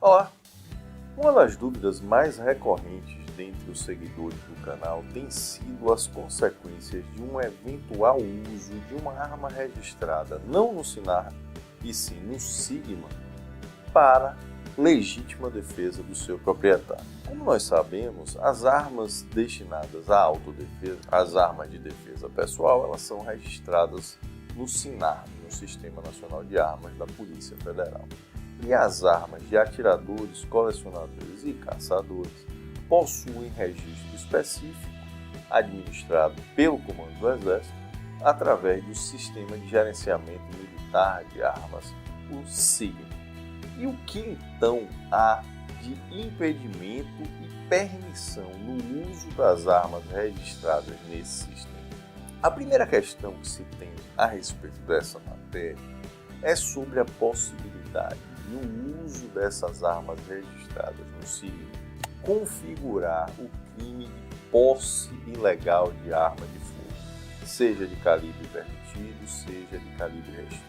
Olá! Uma das dúvidas mais recorrentes dentre os seguidores do canal tem sido as consequências de um eventual uso de uma arma registrada não no SINAR e sim no SIGMA para legítima defesa do seu proprietário. Como nós sabemos, as armas destinadas à autodefesa, as armas de defesa pessoal, elas são registradas no SINAR, no Sistema Nacional de Armas da Polícia Federal. E as armas de atiradores, colecionadores e caçadores possuem registro específico administrado pelo Comando do Exército através do Sistema de Gerenciamento Militar de Armas, o SIGMA. E o que então há de impedimento e permissão no uso das armas registradas nesse sistema? A primeira questão que se tem a respeito dessa matéria é sobre a possibilidade de o uso dessas armas registradas no SIGMA configurar o crime de posse ilegal de arma de fogo, seja de calibre permitido, seja de calibre restrito.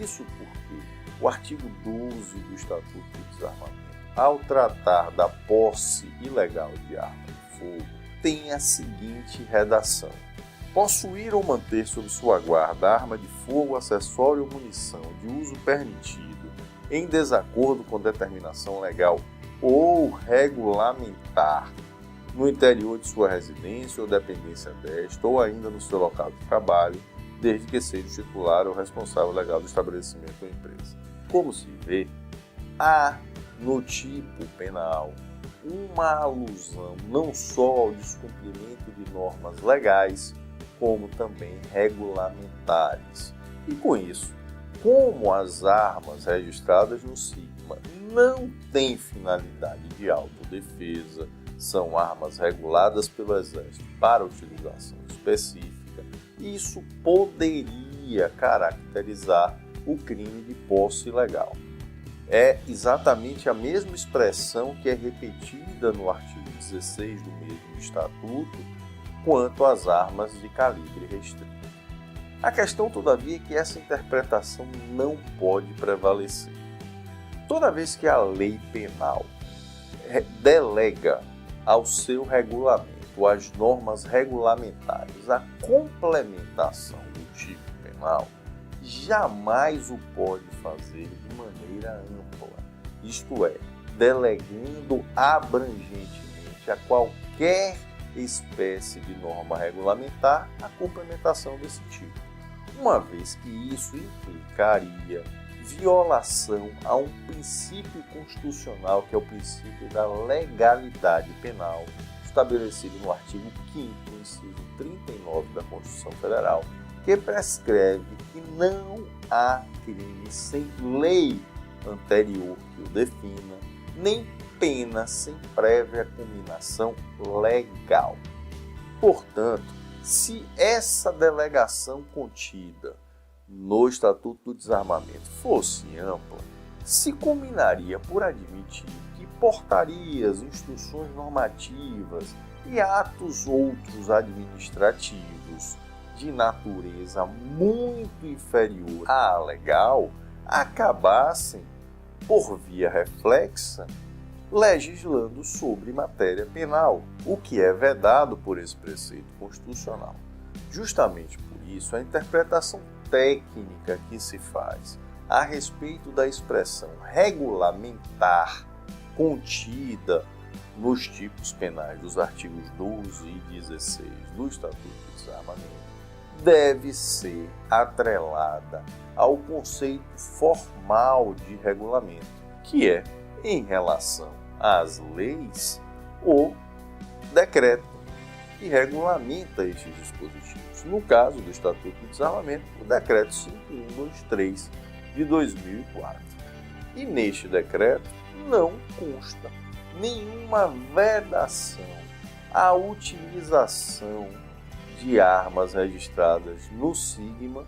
Isso porque o artigo 12 do Estatuto do Desarmamento, ao tratar da posse ilegal de arma de fogo, tem a seguinte redação: possuir ou manter sob sua guarda arma de fogo, acessório ou munição de uso permitido em desacordo com determinação legal ou regulamentar no interior de sua residência ou dependência desta, ou ainda no seu local de trabalho, desde que seja o titular ou responsável legal do estabelecimento ou empresa. Como se vê, há no tipo penal uma alusão não só ao descumprimento de normas legais, como também regulamentares. E com isso, como as armas registradas no SIGMA não têm finalidade de autodefesa, são armas reguladas pelo Exército para utilização específica, isso poderia caracterizar o crime de posse ilegal. É exatamente a mesma expressão que é repetida no artigo 16 do mesmo Estatuto quanto às armas de calibre restrito. A questão, todavia, é que essa interpretação não pode prevalecer. Toda vez que a lei penal delega ao seu regulamento, às normas regulamentares, a complementação do tipo penal, jamais o pode fazer de maneira ampla, isto é, delegando abrangentemente a qualquer espécie de norma regulamentar a complementação desse tipo, uma vez que isso implicaria violação a um princípio constitucional, que é o princípio da legalidade penal, estabelecido no artigo 5º, inciso 39 da Constituição Federal, que prescreve que não há crime sem lei anterior que o defina, nem pena sem prévia cominação legal. Portanto, se essa delegação contida no Estatuto do Desarmamento fosse ampla, se combinaria por admitir que portarias, instruções normativas e atos outros administrativos de natureza muito inferior à legal acabassem, por via reflexa, legislando sobre matéria penal, o que é vedado por esse preceito constitucional. Justamente por isso, a interpretação técnica que se faz a respeito da expressão regulamentar contida nos tipos penais dos artigos 12 e 16 do Estatuto do Desarmamento deve ser atrelada ao conceito formal de regulamento, que é, em relação às leis, o decreto que regulamenta estes dispositivos. No caso do Estatuto do Desarmamento, o Decreto 5123 de 2004. E neste decreto não consta nenhuma vedação à utilização de armas registradas no SIGMA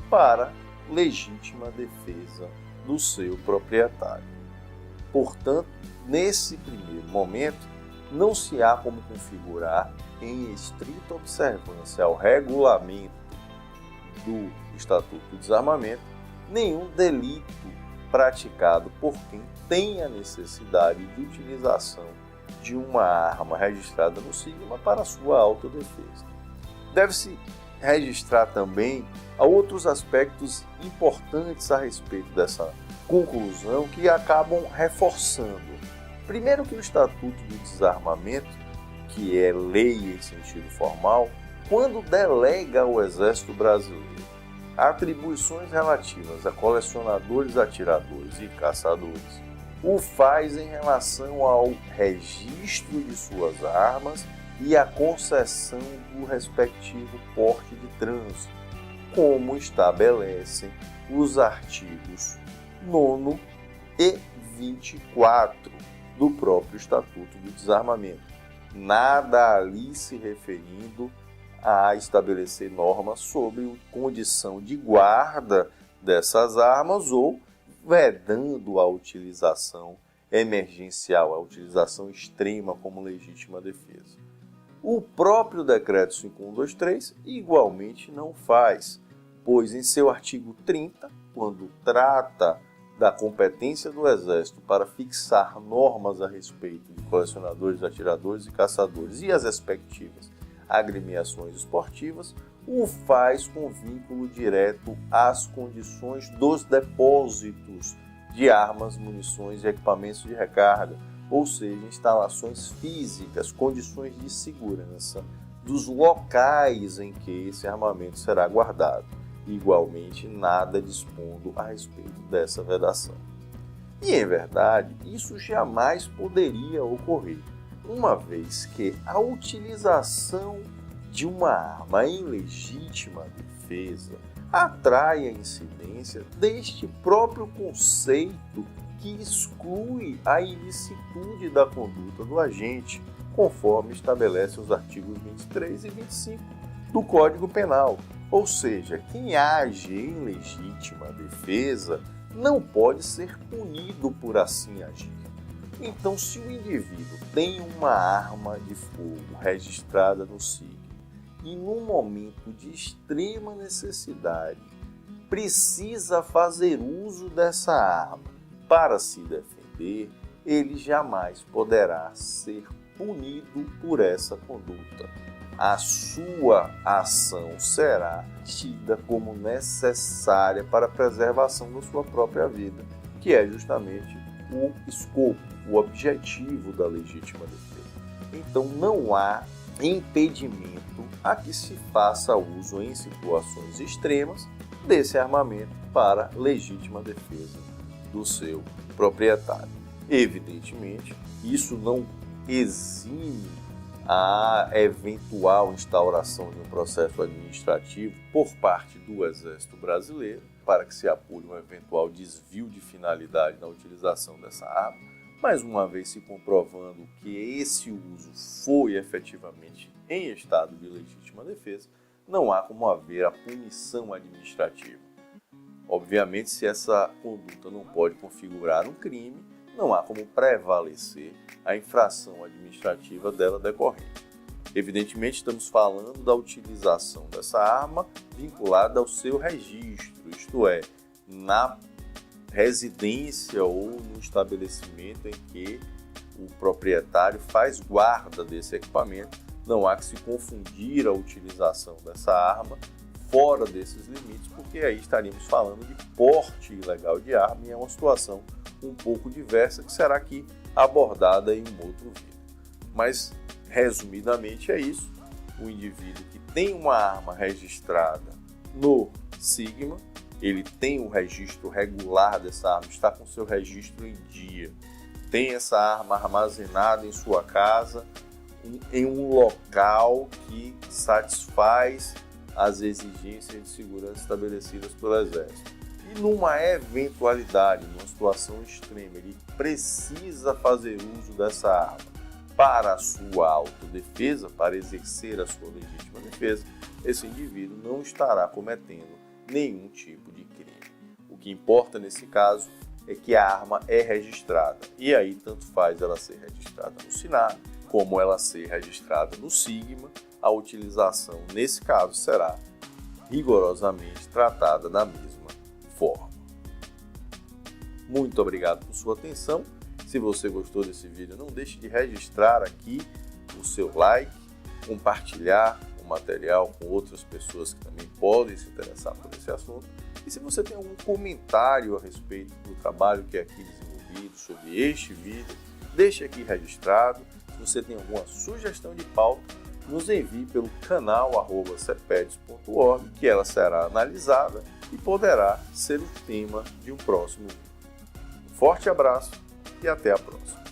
para legítima defesa do seu proprietário. Portanto, nesse primeiro momento, não se há como configurar, em estrita observância ao regulamento do Estatuto do Desarmamento, nenhum delito praticado por quem tem a necessidade de utilização de uma arma registrada no SIGMA para sua autodefesa. Deve-se registrar também outros aspectos importantes a respeito dessa conclusão que acabam reforçando. Primeiro, que o Estatuto do Desarmamento, que é lei em sentido formal, quando delega ao Exército Brasileiro atribuições relativas a colecionadores, atiradores e caçadores, o faz em relação ao registro de suas armas e a concessão do respectivo porte de trânsito, como estabelecem os artigos 9º e 24 do próprio Estatuto do Desarmamento. Nada ali se referindo a estabelecer normas sobre condição de guarda dessas armas ou vedando a utilização emergencial, a utilização extrema como legítima defesa. O próprio Decreto 5123 igualmente não faz, pois em seu artigo 30, quando trata da competência do Exército para fixar normas a respeito de colecionadores, atiradores e caçadores e as respectivas agremiações esportivas, o faz com vínculo direto às condições dos depósitos de armas, munições e equipamentos de recarga, ou seja, instalações físicas, condições de segurança dos locais em que esse armamento será guardado. Igualmente, nada dispondo a respeito dessa vedação. E, em verdade, isso jamais poderia ocorrer, uma vez que a utilização de uma arma em legítima defesa atrai a incidência deste próprio conceito que exclui a ilicitude da conduta do agente, conforme estabelece os artigos 23 e 25 do Código Penal. Ou seja, quem age em legítima defesa não pode ser punido por assim agir. Então, se o indivíduo tem uma arma de fogo registrada no SIGMA e num momento de extrema necessidade precisa fazer uso dessa arma para se defender, ele jamais poderá ser punido por essa conduta. A sua ação será tida como necessária para a preservação da sua própria vida, que é justamente o escopo, o objetivo da legítima defesa. Então não há impedimento a que se faça uso em situações extremas desse armamento para legítima defesa do seu proprietário. Evidentemente, isso não exime a eventual instauração de um processo administrativo por parte do Exército Brasileiro para que se apure um eventual desvio de finalidade na utilização dessa arma, mas uma vez se comprovando que esse uso foi efetivamente em estado de legítima defesa, não há como haver a punição administrativa. Obviamente, se essa conduta não pode configurar um crime, não há como prevalecer a infração administrativa dela decorrente. Evidentemente, estamos falando da utilização dessa arma vinculada ao seu registro, isto é, na residência ou no estabelecimento em que o proprietário faz guarda desse equipamento. Não há que se confundir a utilização dessa arma fora desses limites, porque aí estaríamos falando de porte ilegal de arma e é uma situação um pouco diversa que será aqui abordada em um outro vídeo. Mas, resumidamente, é isso. O indivíduo que tem uma arma registrada no SIGMA, ele tem o registro regular dessa arma, está com seu registro em dia, tem essa arma armazenada em sua casa, em um local que satisfaz as exigências de segurança estabelecidas pelo Exército. E numa eventualidade, numa situação extrema, ele precisa fazer uso dessa arma para a sua autodefesa, para exercer a sua legítima defesa, esse indivíduo não estará cometendo nenhum tipo de crime. O que importa nesse caso é que a arma é registrada, e aí tanto faz ela ser registrada no SINAR, como ela ser registrada no SIGMA, a utilização nesse caso será rigorosamente tratada da mesma forma. Muito obrigado por sua atenção. Se você gostou desse vídeo, não deixe de registrar aqui o seu like, compartilhar o material com outras pessoas que também podem se interessar por esse assunto. E se você tem algum comentário a respeito do trabalho que é aqui desenvolvido sobre este vídeo, deixe aqui registrado. Se você tem alguma sugestão de pauta, nos envie pelo canal @cepeds.org, que ela será analisada e poderá ser o tema de um próximo vídeo. Um forte abraço e até a próxima.